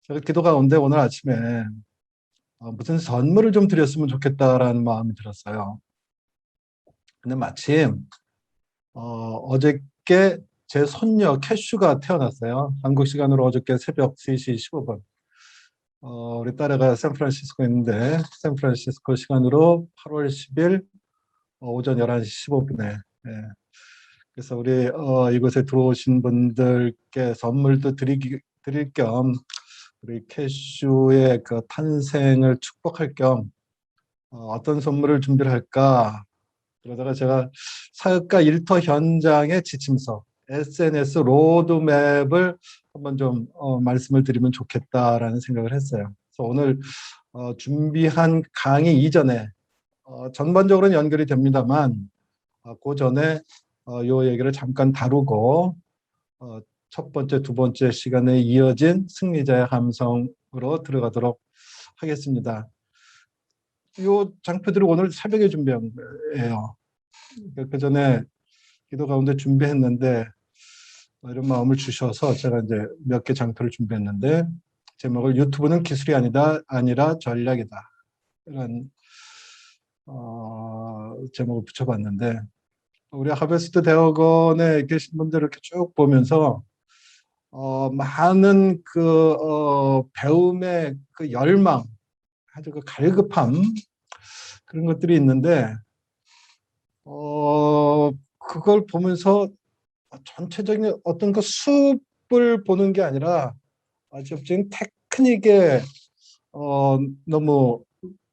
제가 기도 가운데 오늘 아침에 무슨 선물을 좀 드렸으면 좋겠다라는 마음이 들었어요. 근데 마침 어저께 제 손녀 캐슈가 태어났어요. 한국 시간으로 어저께 새벽 3시 15분. 우리 딸애가 샌프란시스코에 있는데 샌프란시스코 시간으로 8월 10일 오전 11시 15분에 그래서 우리 이곳에 들어오신 분들께 선물도 드릴 겸 우리 캐슈의 그 탄생을 축복할 겸 어떤 선물을 준비를 할까 그러다가 제가 사역가 일터 현장의 지침서 SNS 로드맵을 한번 좀 말씀을 드리면 좋겠다라는 생각을 했어요. 그래서 오늘 준비한 강의 이전에 전반적으로는 연결이 됩니다만 그 전에 요 얘기를 잠깐 다루고 첫 번째, 두 번째 시간에 이어진 승리자의 함성으로 들어가도록 하겠습니다. 요 장표들을 오늘 새벽에 준비한 거예요. 그 전에 기도 가운데 준비했는데 이런 마음을 주셔서 제가 이제 몇 개 장표를 준비했는데 제목을 유튜브는 기술이 아니라 전략이다. 이런 제목을 붙여봤는데 우리 하베스트 대학원에 계신 분들 이렇게 쭉 보면서 많은 배움의 그 열망, 아주 그 갈급함 그런 것들이 있는데 그걸 보면서 전체적인 어떤 그 숲을 보는 게 아니라 지금 테크닉에 너무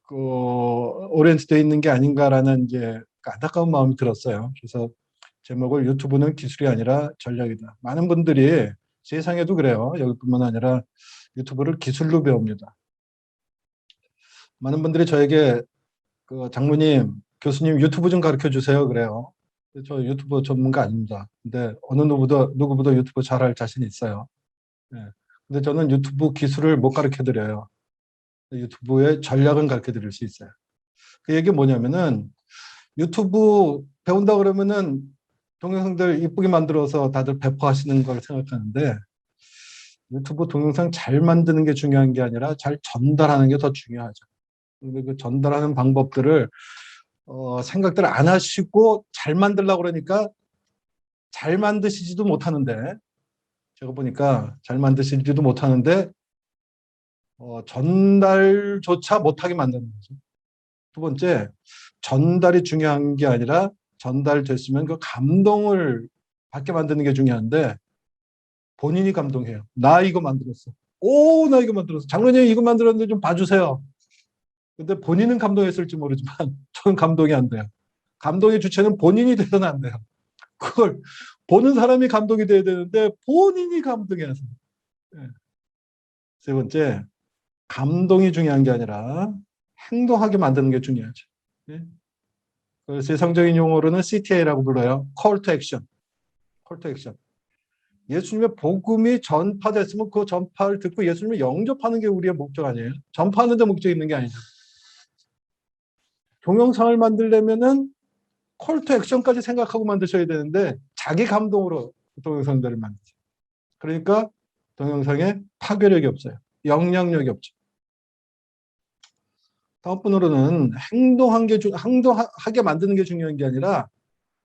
오리엔트되어 있는 게 아닌가라는 이제 안타까운 마음이 들었어요. 그래서 제목을 유튜브는 기술이 아니라 전략이다. 많은 분들이 세상에도 그래요. 여기뿐만 아니라 유튜브를 기술로 배웁니다. 많은 분들이 저에게 장로님, 교수님 유튜브 좀 가르쳐 주세요 그래요. 저 유튜브 전문가 아닙니다. 근데 어느 누구보다 유튜브 잘할 자신이 있어요. 네. 근데 저는 유튜브 기술을 못 가르쳐 드려요. 유튜브의 전략은 가르쳐 드릴 수 있어요. 그 얘기 뭐냐면은 유튜브 배운다 그러면은 동영상들 이쁘게 만들어서 다들 배포하시는 걸 생각하는데 유튜브 동영상 잘 만드는 게 중요한 게 아니라 잘 전달하는 게 더 중요하죠. 근데 그 전달하는 방법들을 생각들 안 하시고 잘 만들려고 그러니까 잘 만드시지도 못하는데 제가 보니까 잘 만드시지도 못하는데 전달조차 못하게 만드는 거죠. 두 번째, 전달이 중요한 게 아니라 전달됐으면 그 감동을 받게 만드는 게 중요한데 본인이 감동해요. 나 이거 만들었어. 오, 나 이거 만들었어. 장로님 이거 만들었는데 좀 봐주세요. 근데 본인은 감동했을지 모르지만 저는 감동이 안 돼요. 감동의 주체는 본인이 되서는 안 돼요. 그걸 보는 사람이 감동이 돼야 되는데 본인이 감동해서. 세 번째, 감동이 중요한 게 아니라 행동하게 만드는 게 중요하죠. 세상적인 용어로는 CTA라고 불러요. Call to Action. Call to Action. 예수님의 복음이 전파됐으면 그 전파를 듣고 예수님을 영접하는 게 우리의 목적 아니에요? 전파하는 데 목적이 있는 게 아니죠. 동영상을 만들려면은 콜 투 액션까지 생각하고 만드셔야 되는데 자기 감동으로 동영상들을 만드죠. 그러니까 동영상에 파괴력이 없어요. 영향력이 없죠. 다음번으로는 행동하게 만드는 게 중요한 게 아니라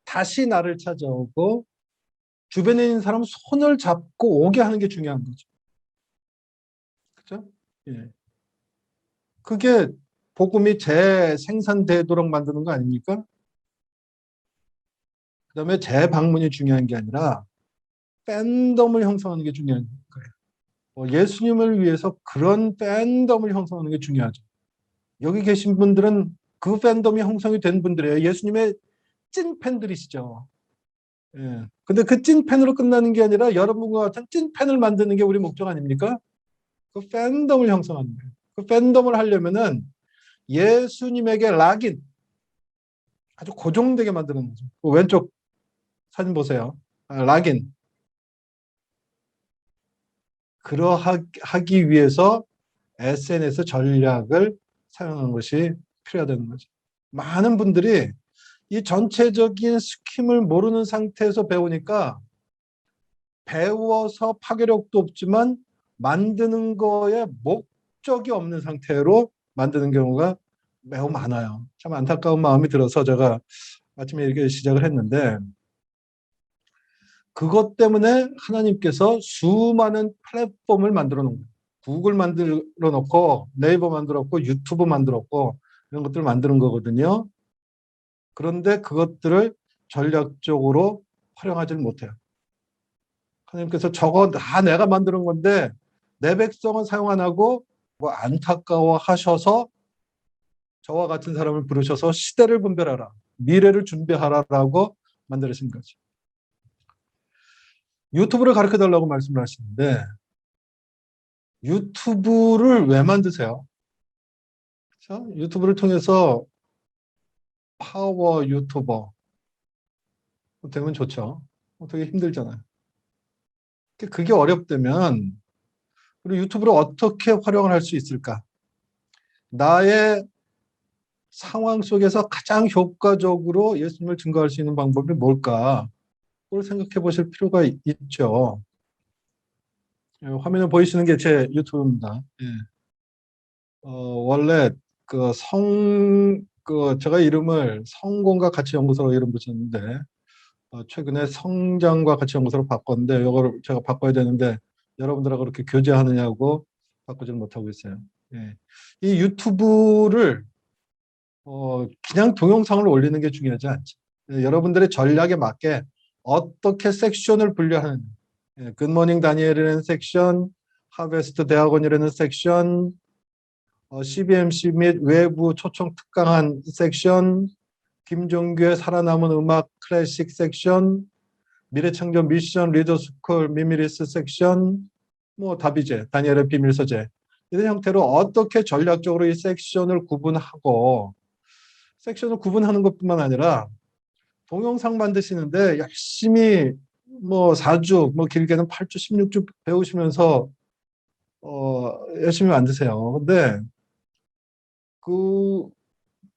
다시 나를 찾아오고 주변에 있는 사람 손을 잡고 오게 하는 게 중요한 거죠. 그렇죠? 예. 그게 복음이 재생산되도록 만드는 거 아닙니까? 그 다음에 재방문이 중요한 게 아니라 팬덤을 형성하는 게 중요한 거예요. 예수님을 위해서 그런 팬덤을 형성하는 게 중요하죠. 여기 계신 분들은 그 팬덤이 형성이 된 분들이에요. 예수님의 찐 팬들이시죠. 예. 근데 그 찐 팬으로 끝나는 게 아니라 여러분과 같은 찐 팬을 만드는 게 우리 목적 아닙니까? 그 팬덤을 형성하는 거예요. 그 팬덤을 하려면은 예수님에게 락인, 아주 고정되게 만드는 거죠. 그 왼쪽 사진 보세요. 락인. 그러하기 위해서 SNS 전략을 사용하는 것이 필요하다는 거죠. 많은 분들이 이 전체적인 스킴을 모르는 상태에서 배우니까 배워서 파괴력도 없지만 만드는 거에 목적이 없는 상태로 만드는 경우가 매우 많아요. 참 안타까운 마음이 들어서 제가 아침에 이렇게 시작을 했는데, 그것 때문에 하나님께서 수많은 플랫폼을 만들어 놓은 거예요. 구글 만들어 놓고, 네이버 만들어 놓고, 유튜브 만들었고, 이런 것들을 만드는 거거든요. 그런데 그것들을 전략적으로 활용하지 못해요. 하나님께서 저거 다 내가 만드는 건데 내 백성은 사용 안 하고 뭐 안타까워 하셔서 저와 같은 사람을 부르셔서 시대를 분별하라, 미래를 준비하라라고 만들으신 거죠. 유튜브를 가르쳐 달라고 말씀을 하시는데, 유튜브를 왜 만드세요? 그렇죠? 유튜브를 통해서 파워 유튜버 되면 좋죠. 되게 힘들잖아요. 그게 어렵다면 우리 유튜브를 어떻게 활용을 할 수 있을까? 나의 상황 속에서 가장 효과적으로 예수님을 증거할 수 있는 방법이 뭘까? 그걸 생각해 보실 필요가 있죠. 화면에 보이시는 게 제 유튜브입니다. 예. 원래 제가 이름을 성공과 가치연구소로 이름 붙였는데, 최근에 성장과 가치연구소로 바꿨는데, 이걸 제가 바꿔야 되는데 여러분들하고 그렇게 교제하느냐고 바꾸지를 못하고 있어요. 예. 이 유튜브를 그냥 동영상을 올리는 게 중요하지 않죠. 예, 여러분들의 전략에 맞게 어떻게 섹션을 분류하느냐. 예, 굿모닝 다니엘이라는 섹션, 하베스트 대학원이라는 섹션, CBMC 및 외부 초청 특강한 섹션, 김종규의 살아남은 음악 클래식 섹션, 미래창조 미션 리더스쿨 미미리스 섹션, 뭐 다비제, 다니엘의 비밀서재, 이런 형태로 어떻게 전략적으로 이 섹션을 구분하고, 섹션을 구분하는 것뿐만 아니라 동영상 만드시는데 열심히 뭐 4주, 뭐 길게는 8주, 16주 배우시면서 열심히 만드세요. 근데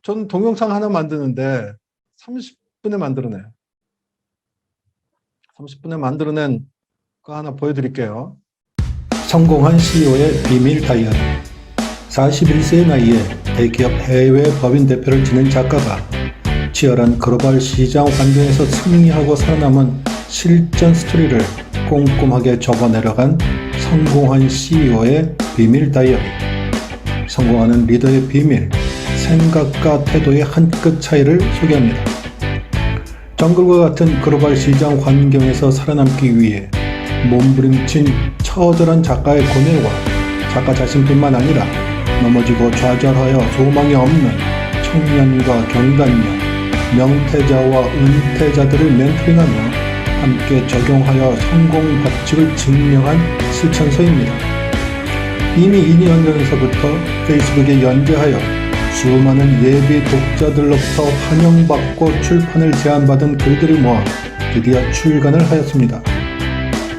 전 동영상 하나 만드는데 30분에 만들어내요. 30분에 만들어낸 거 하나 보여드릴게요. 성공한 CEO의 비밀 다이어리. 41세의 나이에 대기업 해외 법인 대표를 지낸 작가가 치열한 글로벌 시장 환경에서 승리하고 살아남은 실전 스토리를 꼼꼼하게 적어내려간 성공한 CEO의 비밀 다이어리. 성공하는 리더의 비밀, 생각과 태도의 한 끗 차이를 소개합니다. 정글과 같은 글로벌 시장 환경에서 살아남기 위해 몸부림친 처절한 작가의 고뇌와 작가 자신뿐만 아니라 넘어지고 좌절하여 소망이 없는 청년과 경단녀, 명퇴자와 은퇴자들을 멘토링하며 함께 적용하여 성공 법칙을 증명한 실천서입니다. 이미 2년 전서부터 페이스북에 연재하여 수많은 예비 독자들로부터 환영받고 출판을 제안받은 글들을 모아 드디어 출간을 하였습니다.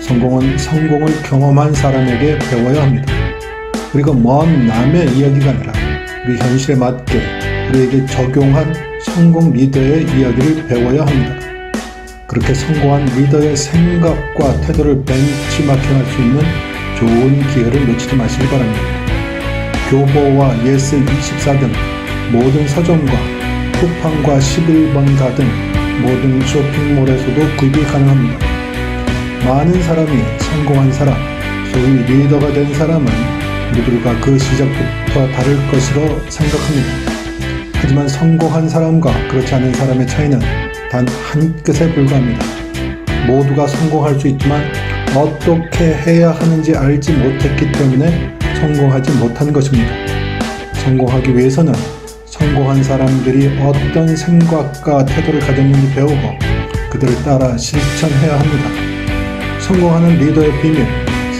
성공은 성공을 경험한 사람에게 배워야 합니다. 우리가 먼 남의 이야기가 아니라 우리 현실에 맞게 우리에게 적용한 성공 리더의 이야기를 배워야 합니다. 그렇게 성공한 리더의 생각과 태도를 벤치마킹할 수 있는 좋은 기회를 놓치지 마시기 바랍니다. 교보와 예스24 등 모든 서점과 쿠팡과 11번가 등 모든 쇼핑몰에서도 구입이 가능합니다. 많은 사람이 성공한 사람, 소위 리더가 된 사람은 우리들과 그 시작부터 다를 것으로 생각합니다. 하지만 성공한 사람과 그렇지 않은 사람의 차이는 단 한 끗에 불과합니다. 모두가 성공할 수 있지만 어떻게 해야 하는지 알지 못했기 때문에 성공하지 못한 것입니다. 성공하기 위해서는 성공한 사람들이 어떤 생각과 태도를 가졌는지 배우고 그들을 따라 실천해야 합니다. 성공하는 리더의 비밀,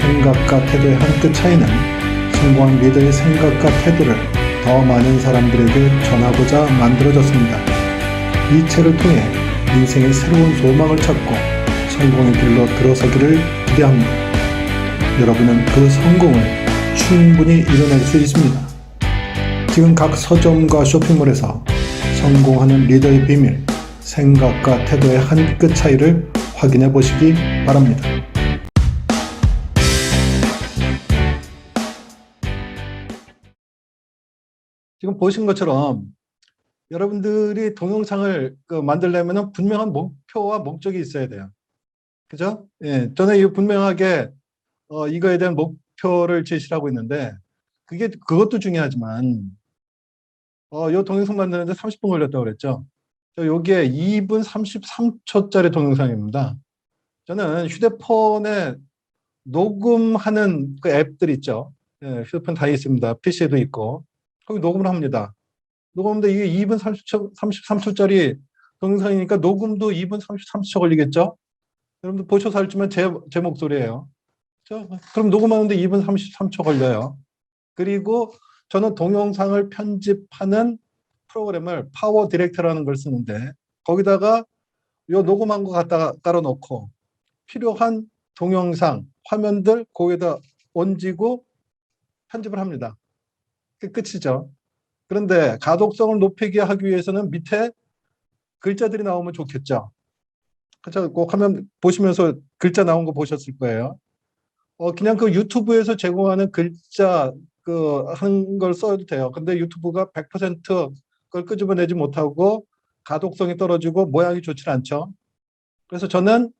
생각과 태도의 한 끗 차이는 성공한 리더의 생각과 태도를 더 많은 사람들에게 전하고자 만들어졌습니다. 이 책을 통해 인생의 새로운 소망을 찾고 성공의 길로 들어서기를 기대합니다. 여러분은 그 성공을 충분히 이뤄낼 수 있습니다. 지금 각 서점과 쇼핑몰에서 성공하는 리더의 비밀, 생각과 태도의 한 끗 차이를 확인해 보시기 바랍니다. 지금 보신 것처럼 여러분들이 동영상을 만들려면 분명한 목표와 목적이 있어야 돼요. 그죠? 예, 저는 이 분명하게 이거에 대한 목표를 제시를 하고 있는데 그것도 중요하지만 이 동영상 만드는데 30분 걸렸다고 그랬죠. 여기에 2분 33초짜리 동영상입니다. 저는 휴대폰에 녹음하는 그 앱들 있죠. 예, 휴대폰 다 있습니다. PC에도 있고. 거기 녹음을 합니다. 녹음하는데 이게 2분 33초짜리 동영상이니까 녹음도 2분 33초 걸리겠죠? 여러분들 보셔서 알지만 제 목소리예요. 그렇죠? 그럼 녹음하는데 2분 33초 걸려요. 그리고 저는 동영상을 편집하는 프로그램을 파워 디렉터라는 걸 쓰는데 거기다가 이 녹음한 거 갖다가 깔아놓고 필요한 동영상, 화면들 거기다 얹고 편집을 합니다. 그게 끝이죠. 그런데 가독성을 높이게 하기 위해서는 밑에 글자들이 나오면 좋겠죠. 그렇죠? 꼭 화면 보시면서 글자 나온 거 보셨을 거예요. 그냥 그 유튜브에서 제공하는 글자 하는 걸 써도 돼요. 근데 유튜브가 100% 그걸 끄집어내지 못하고 가독성이 떨어지고 모양이 좋지 않죠. 그래서 저는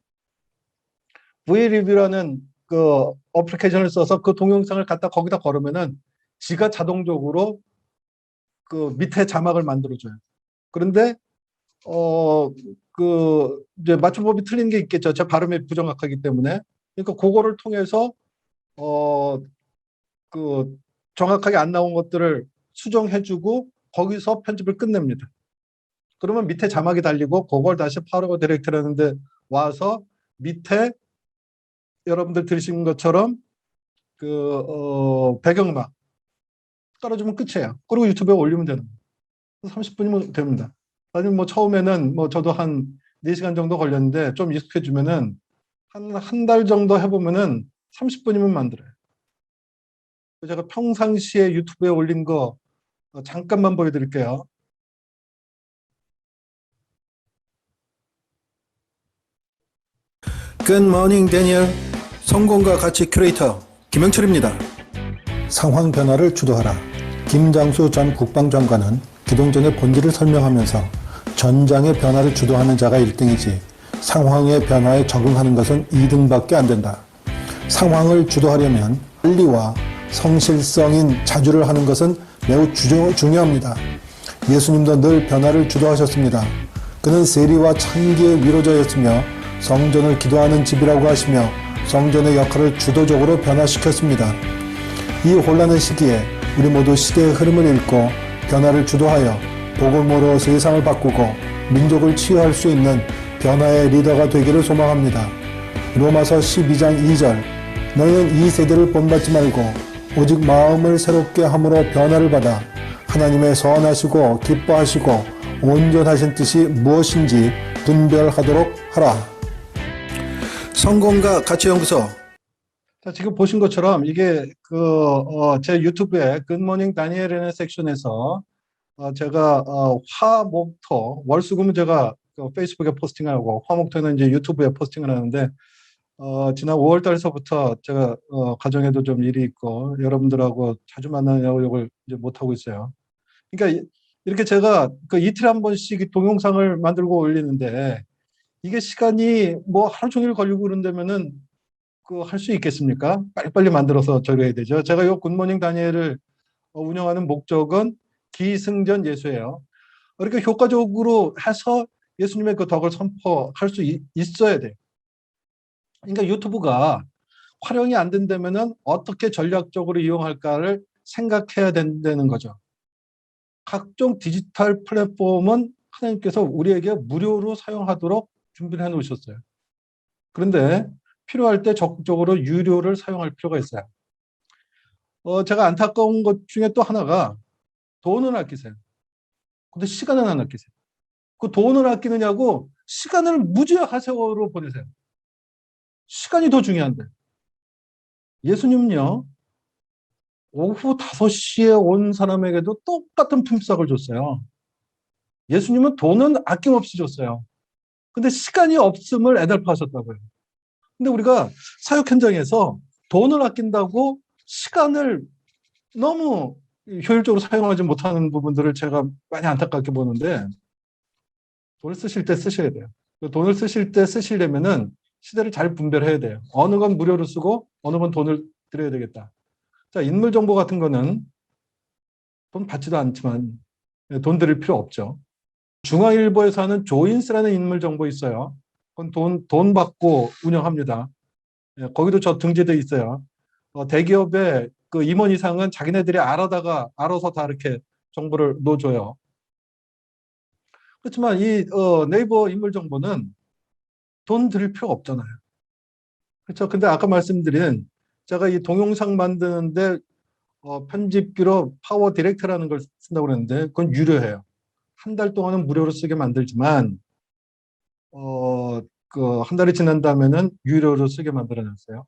V리뷰라는 그 어플리케이션을 써서 그 동영상을 갖다 거기다 걸으면은 지가 자동적으로 그 밑에 자막을 만들어줘요. 그런데 이제 맞춤법이 틀린 게 있겠죠. 제 발음이 부정확하기 때문에. 그러니까 그거를 통해서 정확하게 안 나온 것들을 수정해주고 거기서 편집을 끝냅니다. 그러면 밑에 자막이 달리고 그걸 다시 파워 디렉터라는데 와서 밑에 여러분들 들으신 것처럼 배경음악 깔아주면 끝이에요. 그리고 유튜브에 올리면 되는 거예요. 30분이면 됩니다. 아니면 뭐 처음에는 뭐 저도 한 4시간 정도 걸렸는데 좀 익숙해지면은 한 달 정도 해보면은 30분이면 만들어요. 제가 평상시에 유튜브에 올린 거 잠깐만 보여드릴게요. Good morning, Daniel. 성공과 가치 큐레이터 김영철입니다. 상황 변화를 주도하라. 김장수 전 국방장관은 기동전의 본질을 설명하면서 전장의 변화를 주도하는 자가 1등이지 상황의 변화에 적응하는 것은 2등밖에 안 된다. 상황을 주도하려면 원리와 성실성인 자주를 하는 것은 매우 중요합니다. 예수님도 늘 변화를 주도하셨습니다. 그는 세리와 창기의 위로자였으며 성전을 기도하는 집이라고 하시며 성전의 역할을 주도적으로 변화시켰습니다. 이 혼란의 시기에 우리 모두 시대의 흐름을 읽고 변화를 주도하여 복음으로 세상을 바꾸고 민족을 치유할 수 있는 변화의 리더가 되기를 소망합니다. 로마서 12장 2절 너희는 이 세대를 본받지 말고 오직 마음을 새롭게 함으로 변화를 받아 하나님의 선하시고 기뻐하시고 온전하신 뜻이 무엇인지 분별하도록 하라. 성공과 가치연구소. 자, 지금 보신 것처럼 이게 제 유튜브에 굿모닝 다니엘이라는 섹션에서 제가 화목토 월수금은 제가 페이스북에 포스팅하고 화목토는 이제 유튜브에 포스팅을 하는데 지난 5월 달서부터 제가 가정에도 좀 일이 있고 여러분들하고 자주 만나려고 이제 못 하고 있어요. 그러니까 이렇게 제가 이틀에 한 번씩 동영상을 만들고 올리는데 이게 시간이 뭐 하루 종일 걸리고 그런다면은 할 수 있겠습니까? 빨리빨리 만들어서 저려야 되죠. 제가 이 굿모닝 다니엘을 운영하는 목적은 기승전 예수예요. 이렇게 효과적으로 해서 예수님의 그 덕을 선포할 수 있어야 돼요. 그러니까 유튜브가 활용이 안 된다면은 어떻게 전략적으로 이용할까를 생각해야 된다는 거죠. 각종 디지털 플랫폼은 하나님께서 우리에게 무료로 사용하도록 준비를 해 놓으셨어요. 그런데 필요할 때 적극적으로 유료를 사용할 필요가 있어요. 제가 안타까운 것 중에 또 하나가 돈을 아끼세요. 근데 시간은 안 아끼세요. 그 돈을 아끼느냐고 시간을 무지하세요로 보내세요. 시간이 더 중요한데. 예수님은요, 오후 5시에 온 사람에게도 똑같은 품삯을 줬어요. 예수님은 돈은 아낌없이 줬어요. 근데 시간이 없음을 애달파하셨다고요. 근데 우리가 사역 현장에서 돈을 아낀다고 시간을 너무 효율적으로 사용하지 못하는 부분들을 제가 많이 안타깝게 보는데 돈을 쓰실 때 쓰셔야 돼요. 돈을 쓰실 때 쓰시려면은 시대를 잘 분별해야 돼요. 어느 건 무료로 쓰고 어느 건 돈을 들여야 되겠다. 자, 인물 정보 같은 거는 돈 받지도 않지만 돈 들일 필요 없죠. 중앙일보에서 하는 조인스라는 인물 정보 있어요. 그건 돈 받고 운영합니다. 거기도 저 등재돼 있어요. 대기업의 그 임원 이상은 자기네들이 알아서 다 이렇게 정보를 넣어줘요. 그렇지만 이 네이버 인물 정보는 돈 들일 필요 없잖아요. 그렇죠. 근데 아까 말씀드린 제가 이 동영상 만드는데 편집비로 파워 디렉터라는 걸 쓴다고 그랬는데 그건 유료해요. 한 달 동안은 무료로 쓰게 만들지만 그 한 달이 지난 다음에는 유료로 쓰게 만들어놨어요.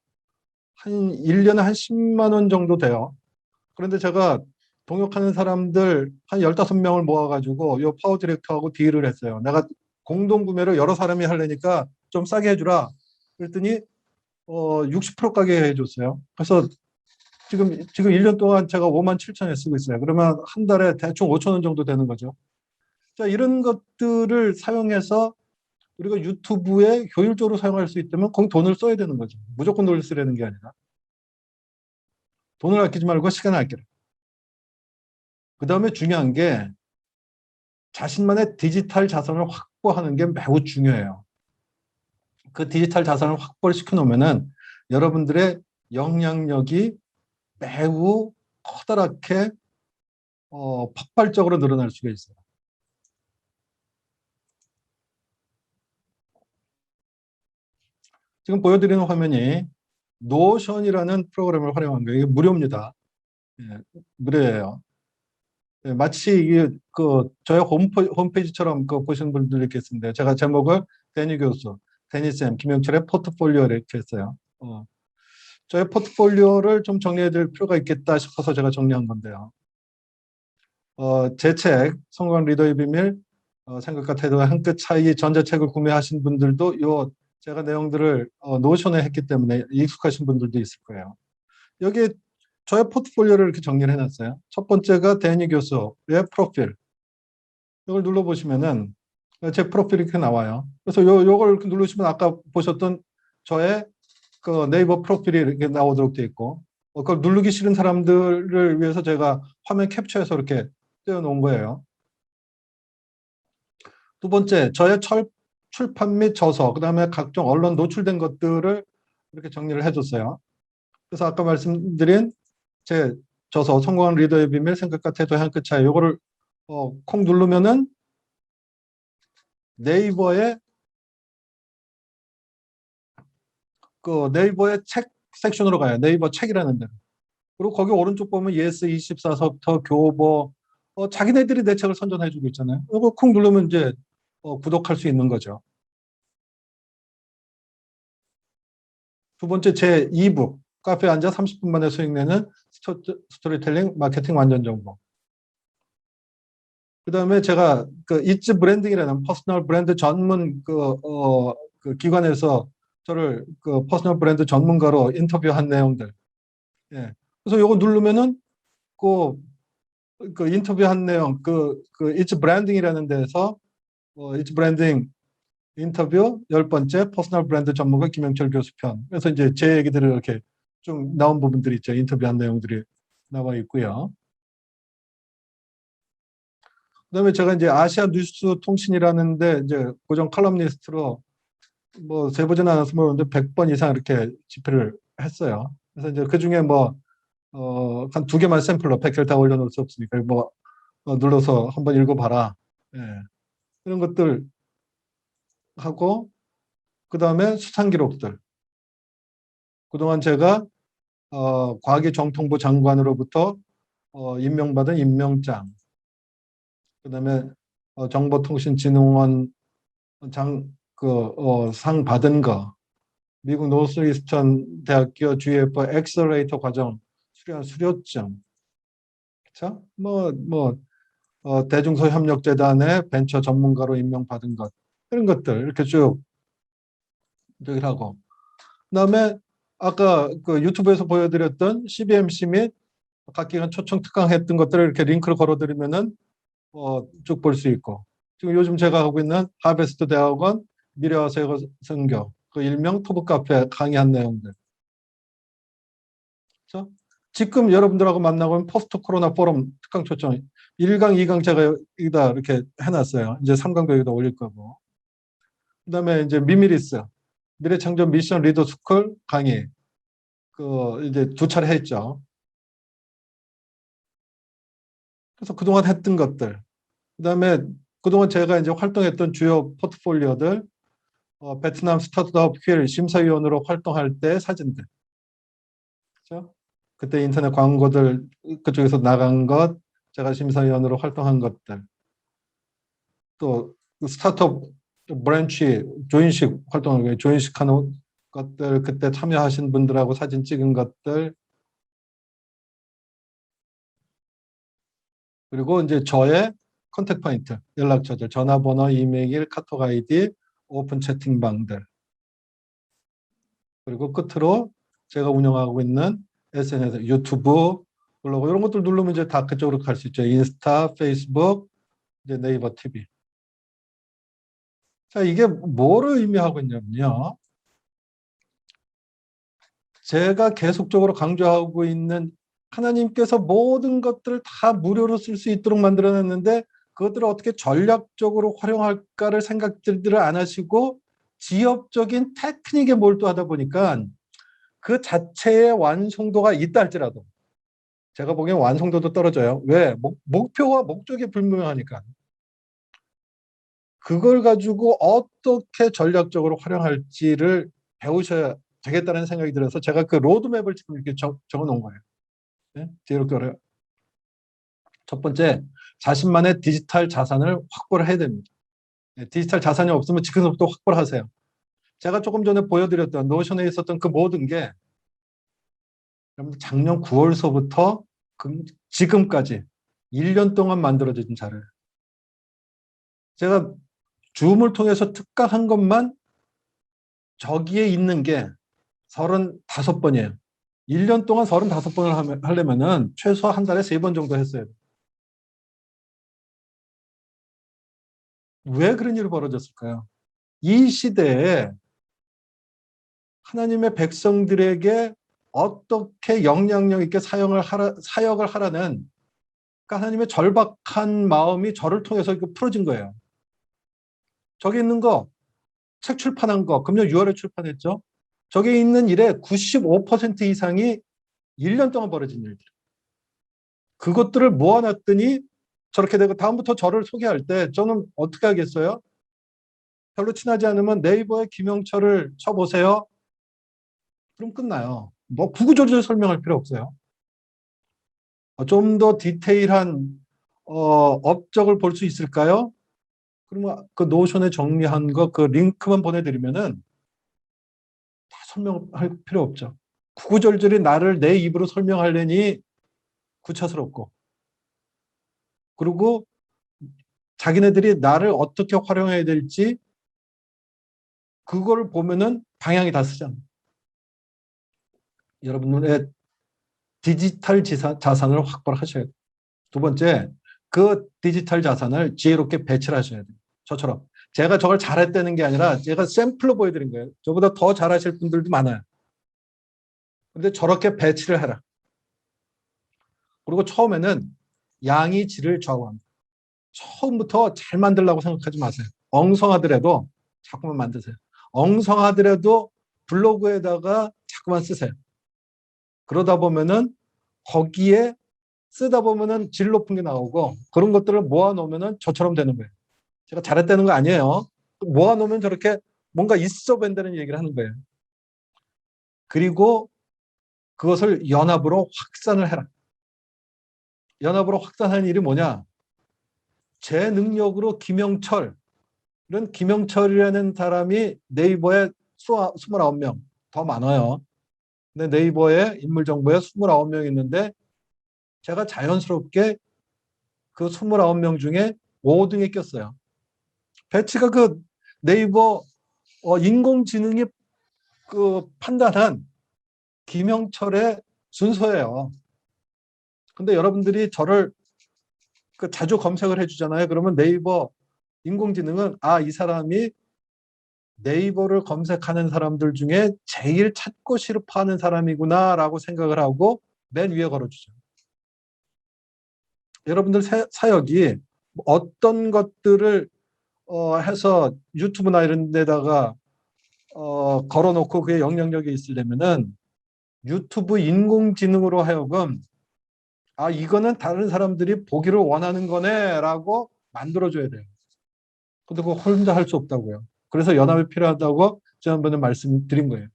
한 1년에 한 10만 원 정도 돼요. 그런데 제가 동역하는 사람들 한 15명을 모아가지고 요 파워 디렉터하고 딜을 했어요. 내가 공동 구매를 여러 사람이 하려니까 좀 싸게 해주라. 그랬더니 60% 가게 해줬어요. 그래서 지금 1년 동안 제가 5만 7천에 쓰고 있어요. 그러면 한 달에 대충 5천 원 정도 되는 거죠. 자, 이런 것들을 사용해서 우리가 유튜브에 효율적으로 사용할 수 있다면 거기 돈을 써야 되는 거죠. 무조건 돈을 쓰려는 게 아니라. 돈을 아끼지 말고 시간을 아끼라. 그 다음에 중요한 게 자신만의 디지털 자산을 확보하는 게 매우 중요해요. 그 디지털 자산을 확보를 시켜놓으면은 여러분들의 영향력이 매우 커다랗게 폭발적으로 늘어날 수가 있어요. 지금 보여드리는 화면이 노션이라는 프로그램을 활용한 거예요. 이게 무료입니다. 예, 무료예요. 예, 마치 이게 그 저희 홈페이지처럼 그 보시는 분들이 있겠는데 제가 제목을 데니 교수, 데니 쌤, 김영철의 포트폴리오 이렇게 했어요. 저의 포트폴리오를 좀 정리해 드릴 필요가 있겠다 싶어서 제가 정리한 건데요. 제 책, 성공한 리더의 비밀, 생각과 태도의 한 끗 차이 전자책을 구매하신 분들도 요 제가 내용들을 노션에 했기 때문에 익숙하신 분들도 있을 거예요. 여기 저의 포트폴리오를 이렇게 정리를 해놨어요. 첫 번째가 데니 교수의 프로필. 이걸 눌러보시면은 제 프로필이 이렇게 나와요. 그래서 요걸 누르시면 아까 보셨던 저의 그 네이버 프로필이 이렇게 나오도록 되어 있고, 그걸 누르기 싫은 사람들을 위해서 제가 화면 캡처해서 이렇게 떼어놓은 거예요. 두 번째, 저의 출판 및 저서, 그 다음에 각종 언론 노출된 것들을 이렇게 정리를 해줬어요. 그래서 아까 말씀드린 제 저서, 성공한 리더의 비밀, 생각과 태도의 한 끗 차이, 요거를 콩 누르면은 네이버의 네이버의 책 섹션으로 가요. 네이버 책이라는 데로. 그리고 거기 오른쪽 보면 예스24서부터 교보, 자기네들이 내 책을 선전해주고 있잖아요. 이거 쿵 누르면 이제 구독할 수 있는 거죠. 두 번째 제 2북, 카페에 앉아 30분 만에 수익 내는 스토리텔링 마케팅 완전 정보. 그 다음에 제가 그 이츠 브랜딩이라는 퍼스널 브랜드 전문 그 기관에서 저를 그 퍼스널 브랜드 전문가로 인터뷰한 내용들. 예. 그래서 요거 누르면은 그 인터뷰한 내용, 이츠 브랜딩이라는 데서 이츠 브랜딩 인터뷰 10번째 퍼스널 브랜드 전문가 김영철 교수 편. 그래서 이제 제 얘기들을 이렇게 좀 나온 부분들이 있죠. 인터뷰한 내용들이 나와 있고요. 그다음에 제가 이제 아시아 뉴스 통신이라는데 이제 고정 칼럼니스트로 뭐 세보지는 않아서 모르는데 100번 이상 이렇게 집필을 했어요. 그래서 이제 그 중에 뭐 한 두 개만 샘플로 100개를 다 올려놓을 수 없으니까 뭐 눌러서 한번 읽어봐라. 예. 이런 것들 하고 그 다음에 수상 기록들. 그동안 제가 과기정통부 장관으로부터 임명받은 임명장, 그 다음에 정보통신진흥원 상 받은 거, 미국 노스이스턴 대학교 GFA 엑셀레이터 과정 수료한 수료증, 그렇죠? 대중소협력재단의 벤처 전문가로 임명받은 것, 이런 것들 이렇게 쭉 저기를 하고, 그다음에 아까 그 유튜브에서 보여드렸던 CBMC 및 각 기관 초청 특강했던 것들을 이렇게 링크를 걸어드리면은 쭉 볼 수 있고, 지금 요즘 제가 하고 있는 하베스트 대학원 미래와 선교, 그 일명 토북 카페 강의한 내용들. 그렇죠? 지금 여러분들하고 만나고 있는 포스트 코로나 포럼 특강 초청 1강, 2강 제가 여기다 이렇게 해놨어요. 이제 3강도 여기다 올릴 거고. 그다음에 이제 미미리스 미래창조 미션 리더 스쿨 강의 그 이제 2차례 했죠. 그래서 그동안 했던 것들, 그다음에 그동안 제가 이제 활동했던 주요 포트폴리오들, 베트남 스타트업 휠 심사위원으로 활동할 때 사진들, 그렇죠? 그때 인터넷 광고들 그쪽에서 나간 것, 제가 심사위원으로 활동한 것들, 또 스타트업 브랜치 조인식 활동하고 조인식 하는 것들, 그때 참여하신 분들하고 사진 찍은 것들, 그리고 이제 저의 컨택 포인트, 연락처들, 전화번호, 이메일, 카톡 아이디, 오픈 채팅방들, 그리고 끝으로 제가 운영하고 있는 SNS, 유튜브, 블로그 이런 것들 누르면 이제 다 그쪽으로 갈 수 있죠. 인스타, 페이스북, 이제 네이버 TV. 자, 이게 뭐를 의미하고 있냐면요. 제가 계속적으로 강조하고 있는 하나님께서 모든 것들을 다 무료로 쓸 수 있도록 만들어냈는데 그것들을 어떻게 전략적으로 활용할까를 생각들을 안 하시고 지엽적인 테크닉에 몰두하다 보니까 그 자체의 완성도가 있다 할지라도 제가 보기엔 완성도도 떨어져요. 왜? 목표와 목적이 불분명하니까. 그걸 가지고 어떻게 전략적으로 활용할지를 배우셔야 되겠다는 생각이 들어서 제가 그 로드맵을 지금 이렇게 적어 놓은 거예요. 네? 이렇게 어려요. 첫 번째, 자신만의 디지털 자산을 확보를 해야 됩니다. 네, 디지털 자산이 없으면 지금부터 확보를 하세요. 제가 조금 전에 보여드렸던 노션에 있었던 그 모든 게 작년 9월서부터 지금까지 1년 동안 만들어진 자료예요. 제가 줌을 통해서 특강한 것만 저기에 있는 게 35번이에요. 1년 동안 35번을 하려면은 최소 한 달에 3번 정도 했어요. 왜 그런 일이 벌어졌을까요? 이 시대에 하나님의 백성들에게 어떻게 영향력 있게 사역을 하라는, 그러니까 하나님의 절박한 마음이 저를 통해서 풀어진 거예요. 저기 있는 거, 책 출판한 거, 금년 6월에 출판했죠. 저기 있는 일의 95% 이상이 1년 동안 벌어진 일들. 그것들을 모아놨더니 저렇게 되고, 다음부터 저를 소개할 때 저는 어떻게 하겠어요? 별로 친하지 않으면 네이버에 김영철을 쳐보세요. 그럼 끝나요. 뭐 구구절절 설명할 필요 없어요. 좀 더 디테일한 업적을 볼 수 있을까요? 그러면 그 노션에 정리한 거 그 링크만 보내드리면은 다 설명할 필요 없죠. 구구절절히 나를 내 입으로 설명하려니 구차스럽고, 그리고 자기네들이 나를 어떻게 활용해야 될지 그걸 보면은 방향이 다 쓰잖아요. 여러분의 디지털 자산을 확보를 하셔야 돼요. 두 번째, 그 디지털 자산을 지혜롭게 배치를 하셔야 돼요. 저처럼. 제가 저걸 잘했다는 게 아니라 제가 샘플로 보여드린 거예요. 저보다 더 잘하실 분들도 많아요. 근데 저렇게 배치를 해라. 그리고 처음에는 양이 질을 좌우합니다. 처음부터 잘 만들려고 생각하지 마세요. 엉성하더라도 자꾸만 만드세요. 엉성하더라도 블로그에다가 자꾸만 쓰세요. 그러다 보면은 거기에 쓰다 보면은 질 높은 게 나오고 그런 것들을 모아놓으면은 저처럼 되는 거예요. 제가 잘했다는 거 아니에요. 모아놓으면 저렇게 뭔가 있어 보인다는 얘기를 하는 거예요. 그리고 그것을 연합으로 확산을 해라. 연합으로 확산하는 일이 뭐냐? 제 능력으로 김영철, 이런 김영철이라는 사람이 네이버에 29명, 더 많아요. 근데 네이버에 인물 정보에 29명 있는데 제가 자연스럽게 그 29명 중에 5등에 꼈어요. 배치가 그 네이버 인공지능이 그 판단한 김영철의 순서예요. 근데 여러분들이 저를 자주 검색을 해주잖아요. 그러면 네이버 인공지능은 이 사람이 네이버를 검색하는 사람들 중에 제일 찾고 싶어하는 사람이구나라고 생각을 하고 맨 위에 걸어주죠. 여러분들 사역이 어떤 것들을 해서 유튜브나 이런 데다가 걸어놓고 그게 영향력이 있으려면은 유튜브 인공지능으로 하여금 이거는 다른 사람들이 보기를 원하는 거네라고 만들어줘야 돼요. 근데 그거 혼자 할 수 없다고요. 그래서 연합이 필요하다고 지난번에 말씀드린 거예요.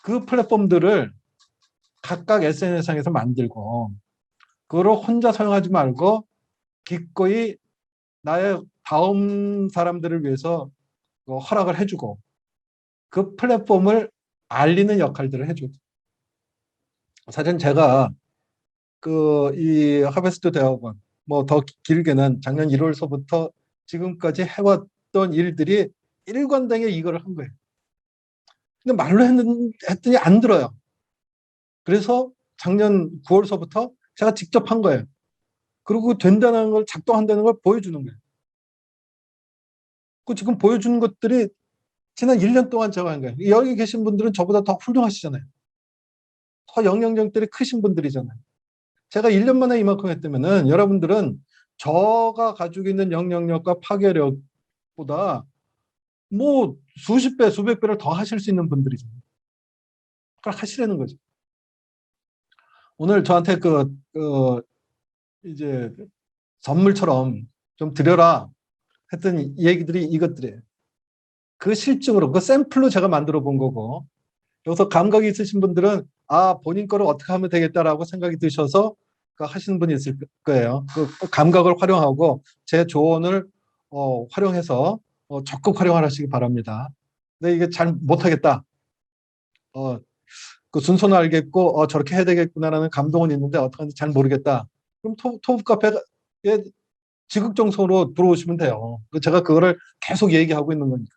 그 플랫폼들을 각각 SNS상에서 만들고 그거를 혼자 사용하지 말고 기꺼이 나의 다음 사람들을 위해서 허락을 해주고 그 플랫폼을 알리는 역할들을 해주고 사실 제가 이 하베스트 대학원 뭐 더 길게는 작년 1월서부터 지금까지 해왔던 일들이 일관되게 이거를 한 거예요. 근데 말로 했더니 안 들어요. 그래서 작년 9월서부터 제가 직접 한 거예요. 그리고 된다는 걸 작동한다는 걸 보여주는 거예요. 그 지금 보여주는 것들이 지난 1년 동안 제가 한 거예요. 여기 계신 분들은 저보다 더 훌륭하시잖아요. 더 영향력들이 크신 분들이잖아요. 제가 1년 만에 이만큼 했다면은 여러분들은 저가 가지고 있는 영향력과 파괴력보다 뭐 수십 배, 수백 배를 더 하실 수 있는 분들이잖아요. 그걸 하시라는 거죠. 오늘 저한테 이제 선물처럼 좀 드려라 했던 얘기들이 이것들이에요. 그 실증으로, 그 샘플로 제가 만들어 본 거고, 여기서 감각이 있으신 분들은 본인 거를 어떻게 하면 되겠다라고 생각이 드셔서 하시는 분이 있을 거예요. 그 감각을 활용하고 제 조언을 활용해서 적극 활용하시기 바랍니다. 근데 이게 잘 못하겠다. 그 순서는 알겠고 저렇게 해야 되겠구나라는 감동은 있는데 어떻게 하는지 잘 모르겠다. 그럼 토브 카페에 지극정성으로 들어오시면 돼요. 제가 그거를 계속 얘기하고 있는 거니까.